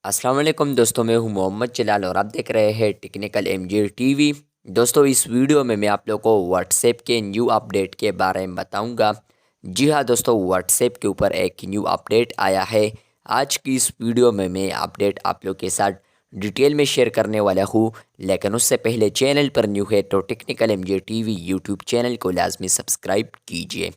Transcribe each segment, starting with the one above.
अस्सलाम वालेकुम दोस्तों, मैं हूं मोहम्मद जलाल और आप देख रहे हैं टेक्निकल एमजी टीवी। दोस्तों, इस वीडियो में मैं आप लोगों को व्हाट्सएप के न्यू अपडेट के बारे में बताऊंगा। जी हाँ दोस्तों, व्हाट्सएप के ऊपर एक न्यू अपडेट आया है। आज की इस वीडियो में मैं अपडेट आप लोग के साथ डिटेल में शेयर करने वाला हूँ, लेकिन उससे पहले चैनल पर न्यू है तो technical MG TV YouTube channel को लाजमी सब्सक्राइब कीजिए।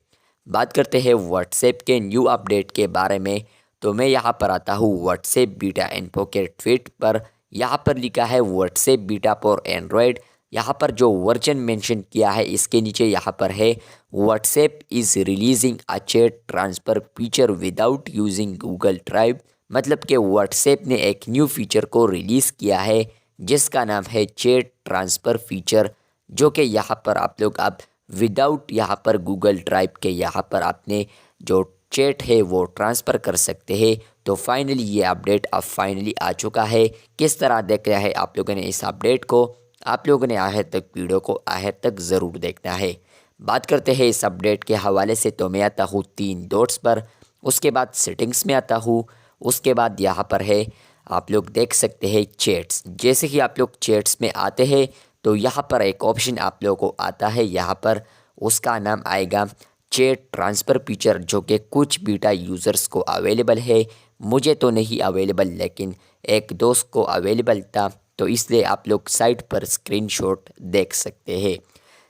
बात करते हैं व्हाट्सएप के न्यू अपडेट के बारे में। तो मैं यहाँ पर आता हूँ व्हाट्सएप बीटा इन्फो के ट्वीट पर। यहाँ पर लिखा है व्हाट्सएप बीटा फॉर एंड्रॉयड। यहाँ पर जो वर्जन मेंशन किया है इसके नीचे यहाँ पर है WhatsApp is releasing a chat transfer feature without using Google drive. मतलब कि व्हाट्सएप ने एक न्यू फीचर को रिलीज़ किया है जिसका नाम है चैट ट्रांसफ़र फीचर, जो कि यहाँ पर आप लोग अब विदाउट यहाँ पर गूगल ड्राइव के यहाँ पर अपने जो चैट है वो ट्रांसफ़र कर सकते हैं। तो फाइनली ये अपडेट अब फाइनली आ चुका है। किस तरह देख रहा है आप लोगों ने इस अपडेट को? आप लोगों ने आखिर तक वीडियो को आखिर तक ज़रूर देखना है। बात करते हैं इस अपडेट के हवाले से, तो मैं आता हूँ 3 डॉट्स पर, उसके बाद सेटिंग्स में आता हूँ, उसके बाद यहाँ पर है आप लोग देख सकते हैं चैट्स। जैसे कि आप लोग चैट्स में आते हैं तो यहाँ पर एक ऑप्शन आप लोगों को आता है, यहाँ पर उसका नाम आएगा चैट ट्रांसफ़र फीचर, जो कि कुछ बीटा यूज़र्स को अवेलेबल है। मुझे तो नहीं अवेलेबल, लेकिन एक दोस्त को अवेलेबल था, तो इसलिए आप लोग साइट पर स्क्रीनशॉट देख सकते हैं।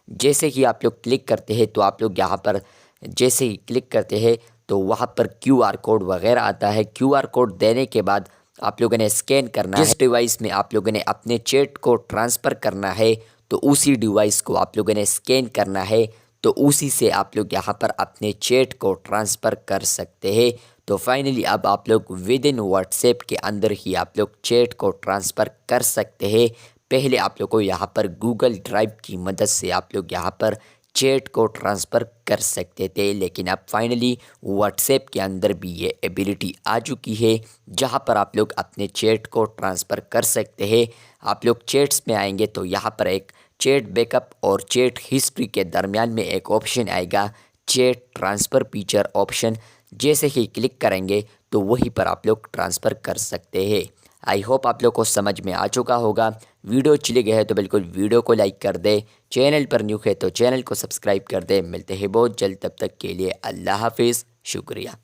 जैसे ही आप लोग क्लिक करते हैं तो आप लोग यहाँ पर जैसे ही क्लिक करते हैं तो वहाँ पर क्यूआर कोड वगैरह आता है। क्यूआर कोड देने के बाद आप लोगों ने स्कैन करना है। जिस डिवाइस में आप लोगों ने अपने चैट को ट्रांसफ़र करना है तो उसी डिवाइस को आप लोगों ने स्कैन करना है, तो उसी से आप लोग यहाँ पर अपने चैट को ट्रांसफ़र कर सकते हैं। तो फाइनली अब आप लोग विद इन व्हाट्सएप के अंदर ही आप लोग चैट को ट्रांसफ़र कर सकते हैं। पहले आप लोग को यहाँ पर गूगल ड्राइव की मदद से आप लोग यहाँ पर चैट को ट्रांसफ़र कर सकते थे, लेकिन अब फाइनली व्हाट्सएप के अंदर भी ये एबिलिटी आ चुकी है जहाँ पर आप लोग अपने चैट को ट्रांसफ़र कर सकते हैं। आप लोग चैट्स में आएंगे तो यहाँ पर एक चैट बैकअप और चैट हिस्ट्री के दरमियान में एक ऑप्शन आएगा चैट ट्रांसफ़र फीचर ऑप्शन। जैसे ही क्लिक करेंगे तो वहीं पर आप लोग ट्रांसफ़र कर सकते हैं। आई होप आप लोग को समझ में आ चुका होगा। वीडियो चली गई है तो बिल्कुल वीडियो को लाइक कर दे, चैनल पर न्यू है तो चैनल को सब्सक्राइब कर दे। मिलते हैं बहुत जल्द, तब तक के लिए अल्लाह हाफिज़, शुक्रिया।